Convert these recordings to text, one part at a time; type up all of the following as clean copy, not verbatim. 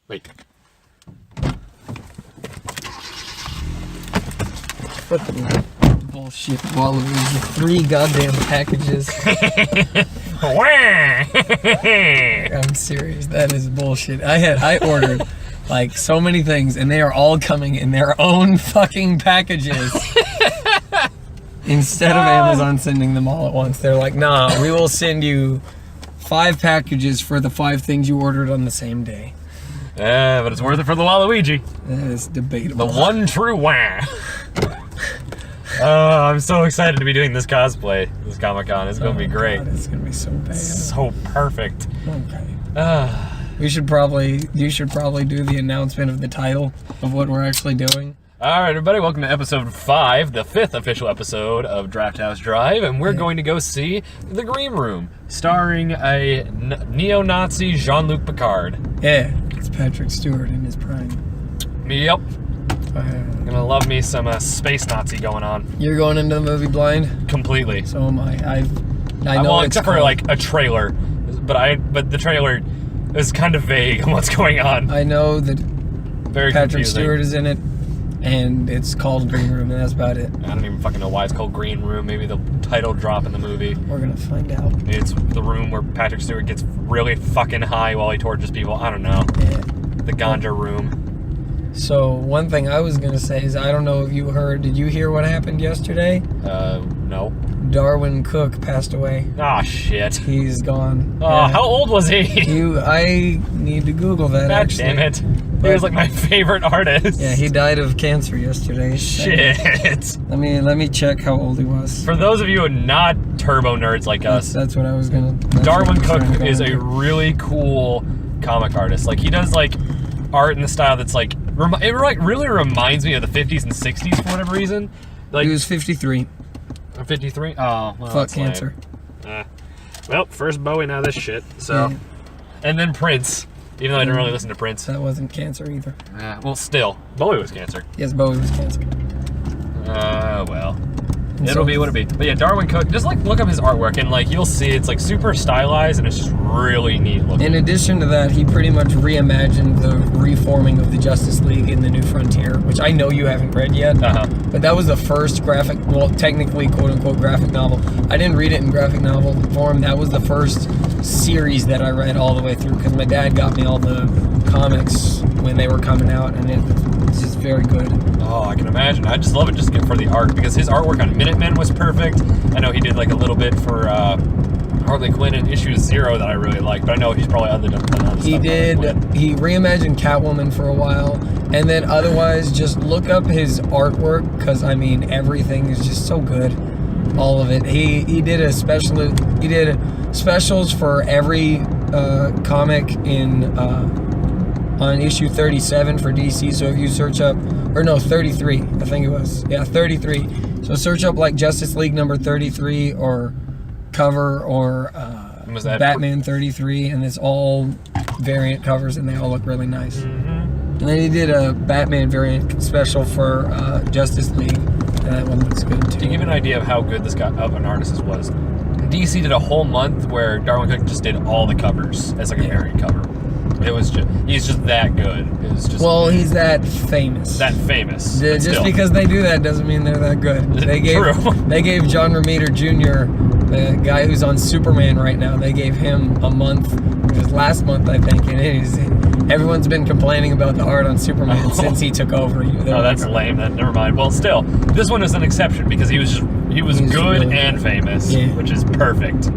Wait. Fucking bullshit Waluigi. 3 goddamn packages. I'm serious. That is bullshit. I ordered like so many things and they are all coming in their own fucking packages. Instead of Amazon sending them all at once, they're like, nah, we will send you 5 packages for the 5 things you ordered on the same day. Yeah, but it's worth it for the Waluigi. That is debatable. The one true wah. I'm so excited to be doing this cosplay, this Comic-Con. It's going to be great. God, it's going to be so bad. So perfect. Okay. You should probably do the announcement of the title of what we're actually doing. All right, everybody, welcome to episode 5, the 5th official episode of Draft House Drive, and we're going to go see The Green Room, starring a Neo-Nazi Jean-Luc Picard. Yeah, it's Patrick Stewart in his prime. Yep. Gonna love me some space Nazi going on. You're going into the movie blind? Completely. So am I. I know well, it's except for like a trailer, but the trailer is kind of vague on what's going on. I know that Very Patrick confusing. Stewart is in it, and it's called Green Room, and that's about it. I don't even fucking know why it's called Green Room. Maybe the title drop in the movie. We're gonna find out. It's the room where Patrick Stewart gets really fucking high while he tortures people. I don't know. Yeah. The ganja room. So one thing I was gonna say is I don't know if you heard. Did you hear what happened yesterday? No. Darwin Cook passed away. Ah, shit. He's gone. Oh, how old was he? I need to Google that. God actually. damn it. He was like my favorite artist. Yeah, he died of cancer yesterday. Shit. Let me check how old he was. For those of you who are not turbo nerds like us, That's what I was gonna. Darwin Cook is a really cool comic artist. Like, he does like art in the style that's like it like really reminds me of the 50s and 60s for whatever reason. Like, He was 53. 53? Oh, well, Fuck cancer. Well, first Bowie, now this shit. So, and then Prince. Even though I didn't really listen to Prince. That wasn't cancer either. Well, still, Bowie was cancer. Yes, Bowie was cancer. Well. It'll be what it be. But yeah, Darwin Cook, just like look up his artwork and like you'll see it's like super stylized and it's just really neat looking. In addition to that, he pretty much reimagined the reforming of the Justice League in The New Frontier, which I know you haven't read yet. But that was the first technically quote-unquote graphic novel. I didn't read it in graphic novel form. That was the first series that I read all the way through because my dad got me all the comics when they were coming out, and it's just very good. Oh, I can imagine. I just love it just for the art because his artwork on Minutemen was perfect. I know he did like a little bit for Harley Quinn in issue 0 that I really liked, but I know he's probably other stuff. He reimagined Catwoman for a while, and then otherwise just look up his artwork because I mean everything is just so good, all of it. He did specials for every comic in on issue 37 for DC. So if you search up, or no, 33, I think it was, 33. So search up like Justice League number 33 or cover or Batman 33, and it's all variant covers and they all look really nice. And then he did a Batman variant special for Justice League, and that one looks good too. To give you an idea of how good this guy of an artist this was, DC did a whole month where Darwin Cook just did all the covers as like a variant cover. It was he's just that good. It was just he's that famous. Just because they do that doesn't mean they're that good. They gave John Romita Jr., the guy who's on Superman right now, they gave him a month, which was last month I think, and everyone's been complaining about the art on Superman since he took over. That's lame. Never mind. Well, still, this one is an exception because he was good really and famous, which is perfect.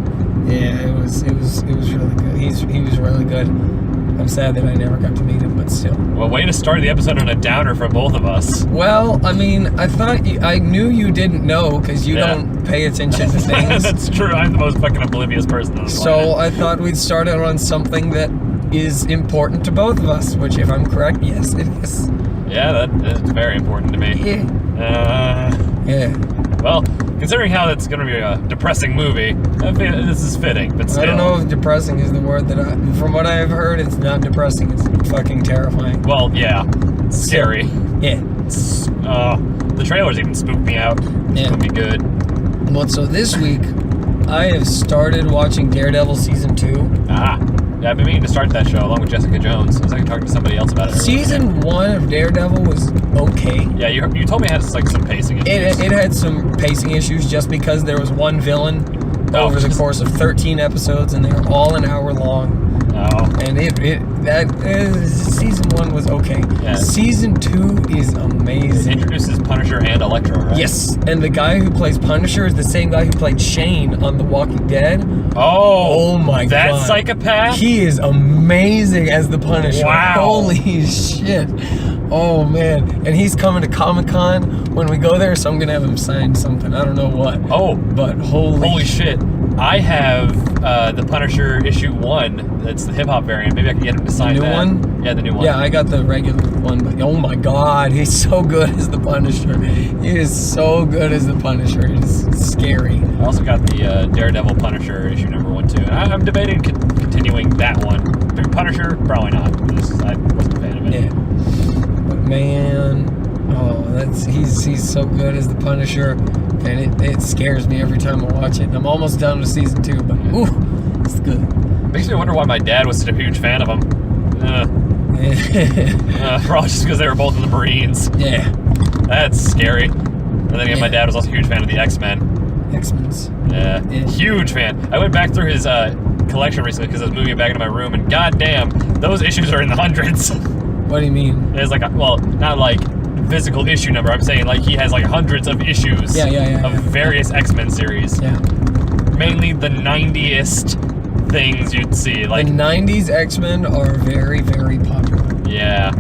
Yeah, it was really good. He was really good. I'm sad that I never got to meet him, but still. Well, way to start the episode on a downer for both of us. Well, I mean, I knew you didn't know because you don't pay attention to things. That's true. I'm the most fucking oblivious person on the planet. So I thought we'd start out on something that is important to both of us, which, if I'm correct, yes, it is. Yeah, that is very important to me. Yeah. Well, considering how it's going to be a depressing movie, I feel this is fitting, but still. I don't know if depressing is the word from what I've heard, it's not depressing, it's fucking terrifying. Well, yeah, it's scary. Yeah. The trailers even spooked me out. It's going to be good. Well, so this week, I have started watching Daredevil Season 2. Yeah, I've been meaning to start that show along with Jessica Jones. I was like talking to somebody else about it earlier. Season 1 of Daredevil was okay. Yeah, you told me it had like some pacing issues. It had some pacing issues just because there was one villain over the course of 13 episodes, and they were all an hour long. Oh. And season 1 was okay. Yeah. Season 2 is amazing. It introduces Punisher and Electro, right? Yes, and the guy who plays Punisher is the same guy who played Shane on The Walking Dead. Oh my that God. psychopath? He is amazing as the Punisher. Wow. Holy shit. Oh, man. And he's coming to Comic-Con when we go there, so I'm going to have him sign something. I don't know what. Oh. But holy shit. I have the Punisher issue 1. That's the hip-hop variant. Maybe I can get him to sign new that. one? Yeah, the new one. Yeah, I got the regular one, but oh my God, he's so good as the Punisher. He is so good as the Punisher. It's scary. I also got the Daredevil Punisher issue number 1 too. And I'm debating continuing that one. Through Punisher, probably not. I wasn't a fan of it. Yeah. But man, he's so good as the Punisher, and it scares me every time I watch it. And I'm almost done with season 2, but ooh, it's good. Makes me wonder why my dad was such a huge fan of him. Probably just because they were both in the Marines. Yeah. That's scary. And then again, my dad was also a huge fan of the X-Men. X-Men's. Yeah. Huge fan. I went back through his collection recently because I was moving it back into my room, and goddamn, those issues are in the hundreds. What do you mean? It's like, not like physical issue number. I'm saying like he has like hundreds of issues of various X-Men series. Yeah. Mainly the 90est things you'd see. Like the 90s X-Men are very, very popular. Yeah.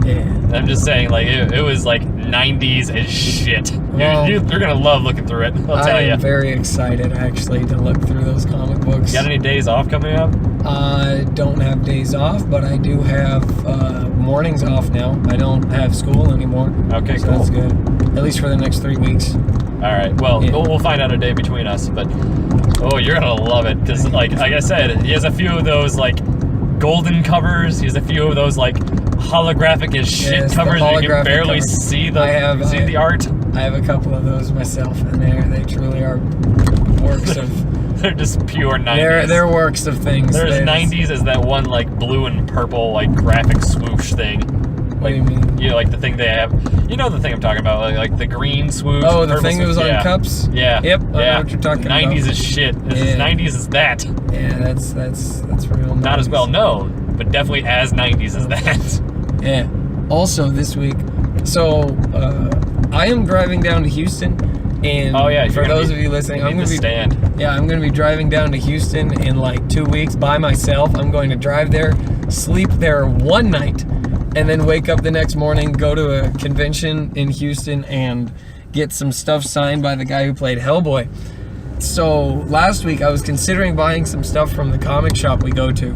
I'm just saying, like, it was like 90s as shit. Well, you're gonna love looking through it, I'll tell you. I'm very excited, actually, to look through those comic books. You got any days off coming up? I don't have days off, but I do have mornings off now. I don't have school anymore. Okay, so cool. That's good. At least for the next 3 weeks. All right. Well, we'll find out a day between us, but you're gonna love it because, like I said, he has a few of those like golden covers. He has a few of those like holographic as shit covers. You can barely see the art. I have a couple of those myself, and they truly are works of. They're just pure 90s. They're works of things. There's 90s as that one like blue and purple like graphic swoosh thing. What do you mean? You know, like the thing they have. You know the thing I'm talking about, like the green swoosh. Oh, the thing that was on cups? Yeah. Yep, I know what you're talking about. 90s is shit. As 90s is that. Yeah, that's real. Not as well known, but definitely as 90s as that. Yeah. Also this week, so I am driving down to Houston, and for those of you listening, I'm going to be driving down to Houston in like 2 weeks by myself. I'm going to drive there, sleep there one night, and then wake up the next morning, go to a convention in Houston, and get some stuff signed by the guy who played Hellboy. So last week I was considering buying some stuff from the comic shop we go to,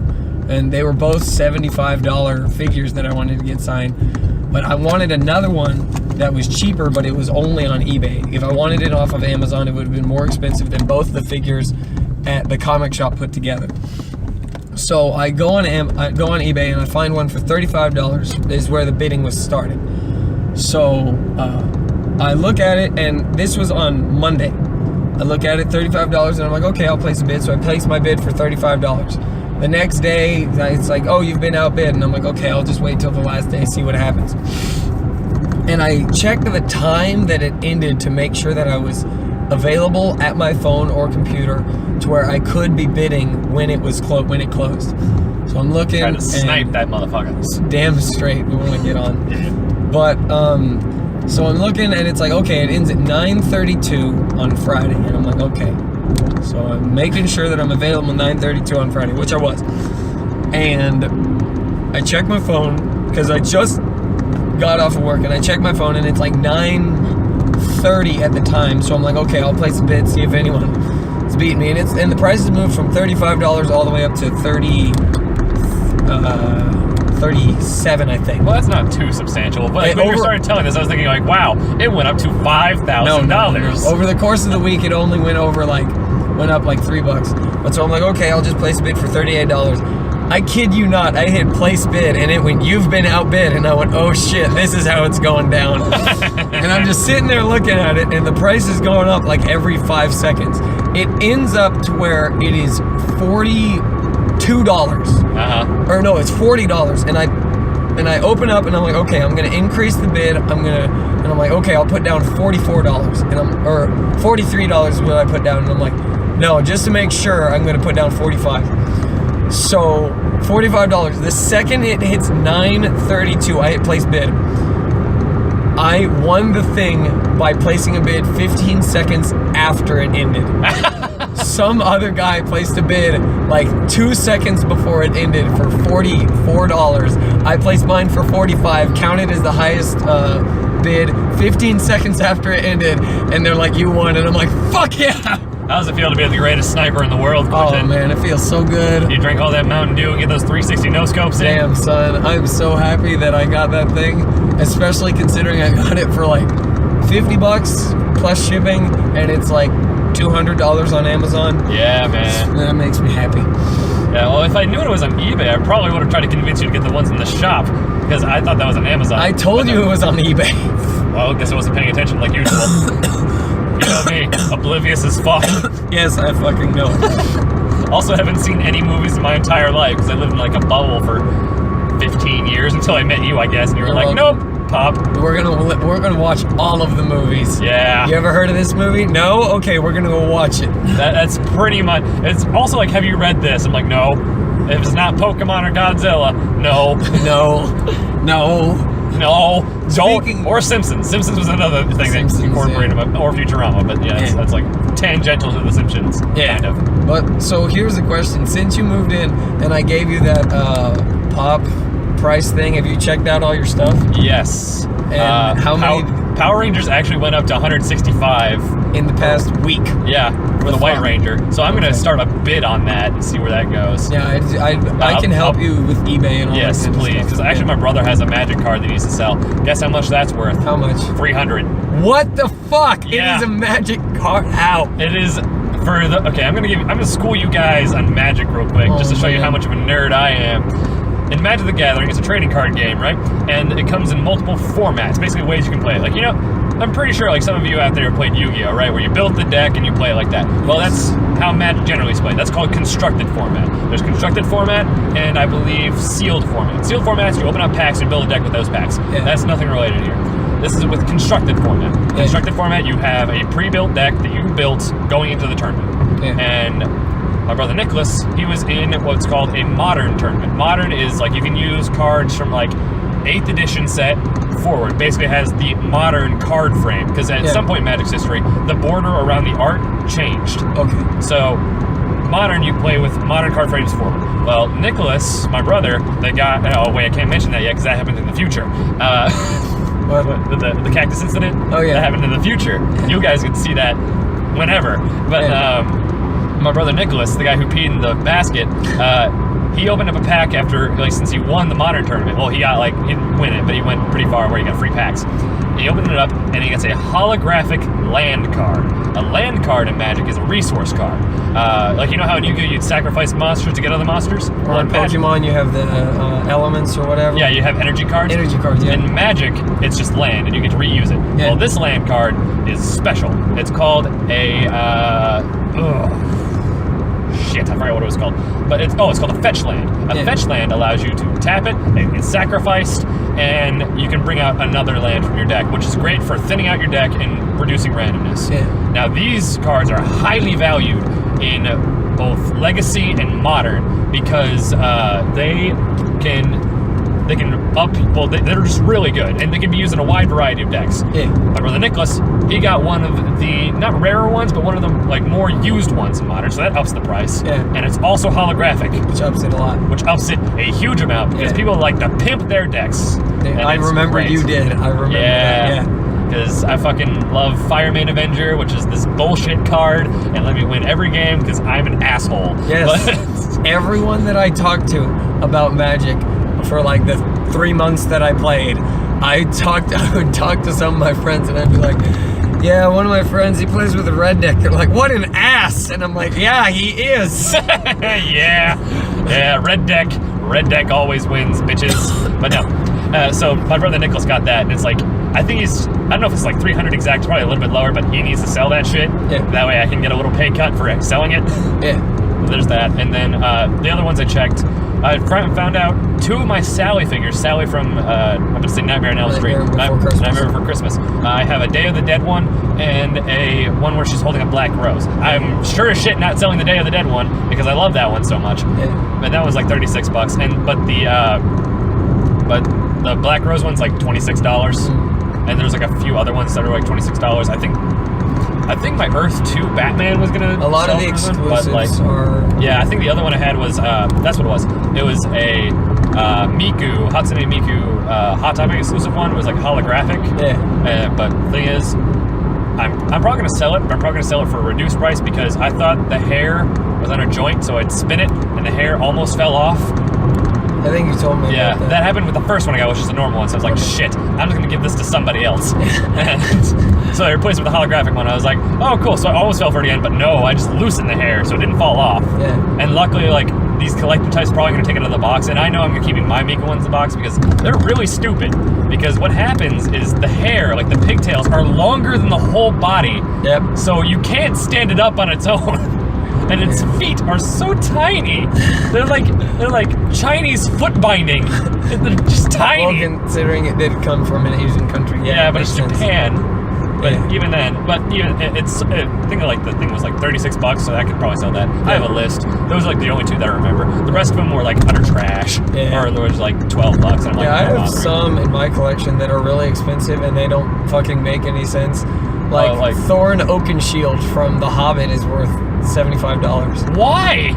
and they were both $75 figures that I wanted to get signed. But I wanted another one that was cheaper, but it was only on eBay. If I wanted it off of Amazon, it would have been more expensive than both the figures at the comic shop put together. So I go on eBay and I find one for $35 is where the bidding was started. So I look at it, and this was on Monday. I look at it, $35, and I'm like, okay, I'll place a bid. So I place my bid for $35. The next day, it's like, oh, you've been outbid. And I'm like, okay, I'll just wait till the last day, see what happens. And I checked the time that it ended to make sure that I was available at my phone or computer to where I could be bidding when it was when it closed. So I'm looking. Trying to snipe that motherfucker. Damn straight, we want to get on. But so I'm looking, and it's like, okay, it ends at 9:32 on Friday, and I'm like, okay. So I'm making sure that I'm available 9:32 on Friday, which I was. And I check my phone because I just got off of work, and I check my phone, and it's like 9:30 at the time. So I'm like, okay, I'll place a bid, see if anyone's beating me. And the prices moved from $35 all the way up to 37, I think. Well, that's not too substantial. But when you started telling this, I was thinking like, wow, it went up to $5,000. No. Over the course of the week, it only went up like $3. But so I'm like, okay, I'll just place a bid for $38. I kid you not, I hit place bid, and it went, you've been outbid, and I went, oh shit, this is how it's going down. And I'm just sitting there looking at it, and the price is going up like every 5 seconds. It ends up to where it is $2. Or no, it's $40. And I open up and I'm like, okay, I'm gonna increase the bid. And I'm like, okay, I'll put down $44. Or $43 is what I put down. And I'm like, no, just to make sure, I'm gonna put down $45. So $45. The second it hits 9:32, I hit place bid. I won the thing by placing a bid 15 seconds after it ended. Some other guy placed a bid like 2 seconds before it ended for $44. I placed mine for $45, counted as the highest bid 15 seconds after it ended, and they're like, you won, and I'm like, fuck yeah! How does it feel to be the greatest sniper in the world, Quintin? Oh man, it feels so good. You drink all that Mountain Dew and get those 360 no-scopes in? Damn, son, I'm so happy that I got that thing, especially considering I got it for like $50 plus shipping, and it's like $200 on Amazon. Yeah, man. That makes me happy. Yeah, well, if I knew it was on eBay, I probably would have tried to convince you to get the ones in the shop, because I thought that was on Amazon. I told you it was on eBay. Well, I guess I wasn't paying attention like usual. You know me, oblivious as fuck. Yes, I fucking know. Also haven't seen any movies in my entire life, because I lived in like a bubble for 15 years until I met you, I guess, and you were like, nope, Pop. We're gonna watch all of the movies. Yeah. You ever heard of this movie? No? Okay, we're gonna go watch it. That's pretty much. It's also like, have you read this? I'm like, no. If it's not Pokemon or Godzilla, no. No. Don't. Or Simpsons. Simpsons was another thing that incorporated them, or Futurama, but yeah, that's like tangential to the Simpsons, kind of. But so here's the question: since you moved in and I gave you that pop price thing, have you checked out all your stuff? Yes. And how many? Power Rangers actually went up to 165 in the past week. Yeah, for the White Ranger. So I'm gonna start a bid on that and see where that goes. Yeah, I can help you with eBay and all that. Yes, please. Because actually, my brother has a Magic card that he needs to sell. Guess how much that's worth? How much? 300. What the fuck? Yeah. It is a Magic card. How? It is for the. Okay, I'm gonna school you guys on Magic real quick, just to show you how much of a nerd I am. In Magic the Gathering, it's a trading card game, right? And it comes in multiple formats, basically ways you can play it. Like, you know, I'm pretty sure like some of you out there have played Yu-Gi-Oh, right? Where you build the deck and you play it like that. Well, that's how Magic generally is played. That's called constructed format. There's constructed format and I believe sealed format. Sealed format is you open up packs and build a deck with those packs. Yeah. That's nothing related here. This is with constructed format. Yeah. Constructed format, you have a pre-built deck that you built going into the tournament. Yeah. And my brother Nicholas, he was in what's called a modern tournament. Modern is like you can use cards from like 8th edition set forward. Basically has the modern card frame, because at some point in Magic's history, the border around the art changed. Okay. So modern, you play with modern card frames forward. Well, Nicholas, my brother, the guy, oh wait, I can't mention that yet because that happened in the future. The cactus incident? Oh yeah. That happened in the future. You guys can see that whenever. But my brother Nicholas, the guy who peed in the basket, he opened up a pack after, like, since he won the modern tournament. Well, he got like, he didn't win it, but he went pretty far where he got free packs. And he opened it up and he gets a holographic land card. A land card in Magic is a resource card. Like, you know how in Yu-Gi-Oh you'd sacrifice monsters to get other monsters? Or in Pokemon you have the elements or whatever. Yeah, you have energy cards. Energy cards, yeah. In Magic, it's just land and you get to reuse it. Yeah. Well, this land card is special. It's called a, shit, I forgot what it was called. But it's called a fetch land. A fetch land allows you to tap it, it gets sacrificed, and you can bring out another land from your deck, which is great for thinning out your deck and reducing randomness. Yeah. Now, these cards are highly valued in both Legacy and Modern because they can they're just really good, and they can be used in a wide variety of decks. Yeah. My brother Nicholas, he got one of the, not rarer ones, but one of the like more used ones in Modern, so that ups the price. Yeah. And it's also holographic. Which ups it a lot. Which ups it a huge amount, because people like to pimp their decks. I remember you did. I remember that, yeah. Because I fucking love Fireman Avenger, which is this bullshit card, and let me win every game because I'm an asshole. Yes. Everyone that I talked to about Magic for like the 3 months that I played, I would talk to some of my friends and I'd be like, yeah, one of my friends, he plays with a red deck. They're like, what an ass! And I'm like, yeah, he is. yeah, red deck always wins, bitches. But no, so my brother Nicholas got that, and it's like, I think I don't know if it's like 300 exact, probably a little bit lower, but he needs to sell that shit. Yeah. That way I can get a little pay cut for selling it. Yeah. there's that. And then the other ones I checked, I found out 2 of my Sally figures. Sally from, I'm going to say Nightmare on Elm Street. Nightmare Before Christmas. I have a Day of the Dead one and a one where she's holding a black rose. I'm sure as shit not selling the Day of the Dead one because I love that one so much. Yeah. But that was like $36. But the black rose one's like $26. And there's like a few other ones that are like $26. I think my Earth 2 Batman was gonna. A lot of the exclusives are. Yeah, I think the other one I had was that's what it was. It was a Miku Hatsune Miku Hot Topic exclusive one. It was like holographic. Yeah. But the thing is, I'm probably gonna sell it. But I'm probably gonna sell it for a reduced price because I thought the hair was on a joint, so I'd spin it and the hair almost fell off. I think you told me. Yeah, about that happened with the first one I got, which is a normal one. So I was like, shit, I'm just gonna give this to somebody else. And so I replaced it with a holographic one. I was like, oh, cool. So I almost fell for it again, but no, I just loosened the hair, so it didn't fall off. Yeah. And luckily, like, these collector types probably gonna take it out of the box, and I know I'm gonna keep my Mika ones in the box because they're really stupid. Because what happens is the hair, like the pigtails, are longer than the whole body. Yep. So you can't stand it up on its own. And its feet are so tiny. They're like Chinese foot binding. They're just tiny. Well, considering it did come from an Asian country. Yeah, but it's sense. Japan. But Yeah. even then, I think like the thing was like $36, so I could probably sell that. I have a list. Those are like the only 2 that I remember. The rest of them were like utter trash, or there was like $12. And I'm like, I have some in my collection that are really expensive and they don't fucking make any sense. Like Thorn Oakenshield from The Hobbit is worth $75. Why?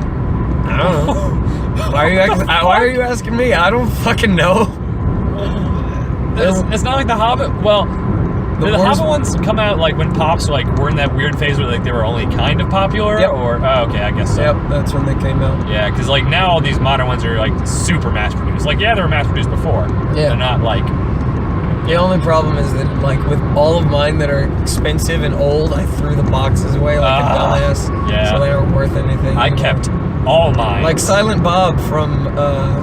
I don't know. Why are you asking me? I don't fucking know. It's not like The Hobbit. Well, did the Hobbit ones come out like when Pops were in that weird phase where like they were only kind of popular? Yep. Or okay, I guess so. Yep, that's when they came out. Yeah, because like now all these modern ones are like super mass produced. Like they were mass produced before. Yeah. They're not like. The only problem is that, like, with all of mine that are expensive and old, I threw the boxes away like a dumbass. Yeah. So they aren't worth anything. I kept all mine. Like Silent Bob from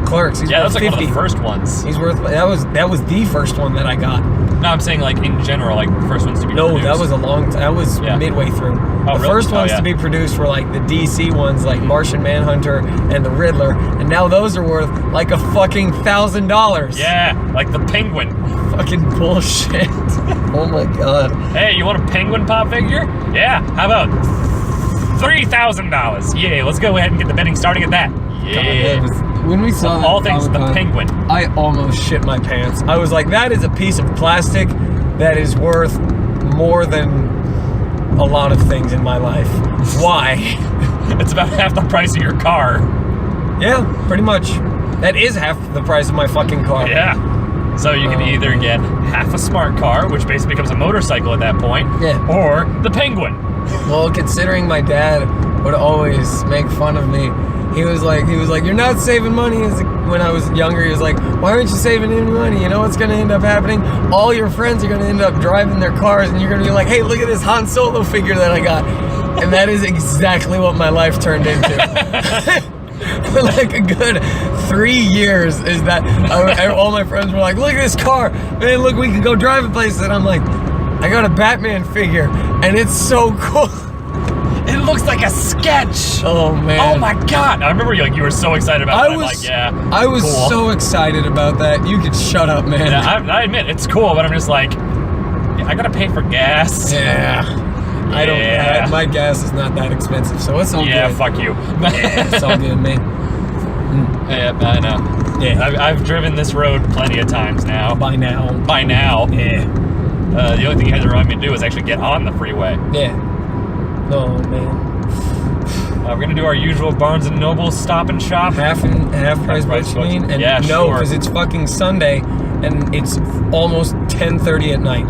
Clerks. He's worth that's like 50. one of the first ones. He's worth. That was the first one that I got. No, I'm saying like in general, like the first ones to be produced. No, that was a long time. That was midway through. Oh, the really? first ones to be produced were like the DC ones, like Martian Manhunter and the Riddler, and now those are worth like a fucking $1,000. Yeah, like the Penguin. Fucking bullshit. Oh my god. Hey, you want a Penguin pop figure? Yeah. How about $3,000? Yeah, let's go ahead and get the betting starting at that. Yeah. When we saw all things the Penguin. I almost shit my pants. I was like, that is a piece of plastic that is worth more than a lot of things in my life. Why? It's about half the price of your car. Yeah, pretty much. That is half the price of my fucking car. Yeah. So you can either get half a smart car, which basically becomes a motorcycle at that point, or the Penguin. Well, considering my dad would always make fun of me, he was like, you're not saving money. When I was younger, he was like, why aren't you saving any money? You know what's going to end up happening? All your friends are going to end up driving their cars, and you're going to be like, hey, look at this Han Solo figure that I got. And that is exactly what my life turned into. For like a good 3 years is that all my friends were like, look at this car, man, look, we can go drive a place. And I'm like, I got a Batman figure and it's so cool. It looks like a sketch. Oh man. Oh my god. I remember you were so excited about it. I was cool. So excited about that. You could shut up, man. Yeah, I admit it's cool, but I'm just like, I gotta pay for gas. Yeah. I don't. My gas is not that expensive, so it's all good. Yeah, fuck you. It's all good, man. Yeah, I know. Yeah, I've driven this road plenty of times now. By now. Yeah. The only thing you had to remind me to do is actually get on the freeway. Yeah. Oh man. We're gonna do our usual Barnes and Noble stop and shop. Half price what you mean? And yeah, no, sure. because it's fucking Sunday, and it's almost 10:30 at night.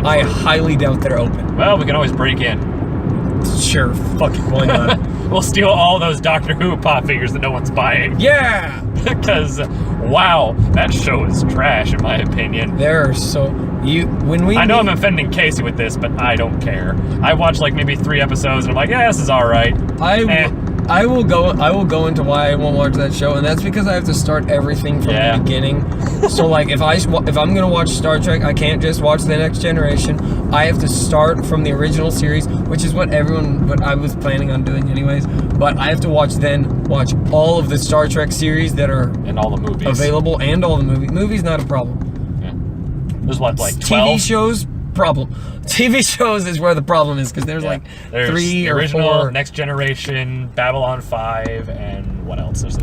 I highly doubt they're open. Well, we can always break in. Sure, fucking why not? We'll steal all those Doctor Who pop figures that no one's buying. Yeah! Because, wow, that show is trash in my opinion. There are so... I know I'm offending Casey with this, but I don't care. I watched like maybe 3 episodes and I'm like, yeah, this is alright. I will go into why I won't watch that show, and that's because I have to start everything from the beginning. So like if I'm gonna watch Star Trek, I can't just watch The Next Generation. I have to start from the original series, which is what I was planning on doing anyways. But I have to watch all of the Star Trek series that are and all the movies available, and all the movies. Movies not a problem. Yeah. There's what, like 12? TV shows problem. TV shows is where the problem is, because there's like there's 3 the or original, 4. Next Generation, Babylon 5, and what else? There's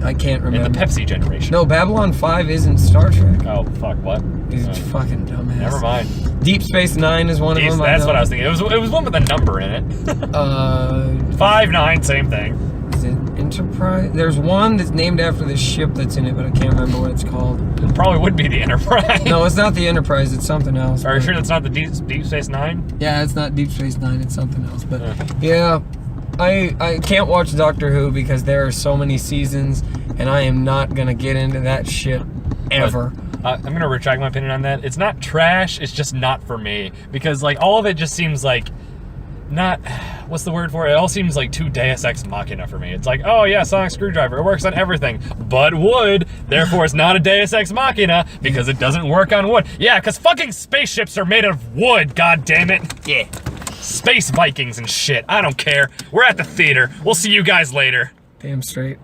I can't remember. and the Pepsi generation. No, Babylon 5 isn't Star Trek. Oh fuck! What? He's a fucking dumbass. Never mind. Deep Space Nine is one of them. That's what I was thinking. It was one with a number in it. 5, 9, same thing. Is it Enterprise? There's one that's named after the ship that's in it, but I can't remember what it's called. It probably would be the Enterprise. No, it's not the Enterprise. It's something else. Are you sure that's not the Deep Space Nine? Yeah, it's not Deep Space Nine. It's something else. But yeah, I can't watch Doctor Who because there are so many seasons, and I am not gonna get into that shit ever. I'm gonna retract my opinion on that. It's not trash. It's just not for me, because like all of it just seems like not. What's the word for it? It all seems like too Deus Ex Machina for me. It's like, oh yeah, sonic screwdriver. It works on everything but wood. Therefore, it's not a Deus Ex Machina because it doesn't work on wood. Yeah, because fucking spaceships are made of wood. God damn it. Yeah. Space Vikings and shit. I don't care. We're at the theater. We'll see you guys later. Damn straight.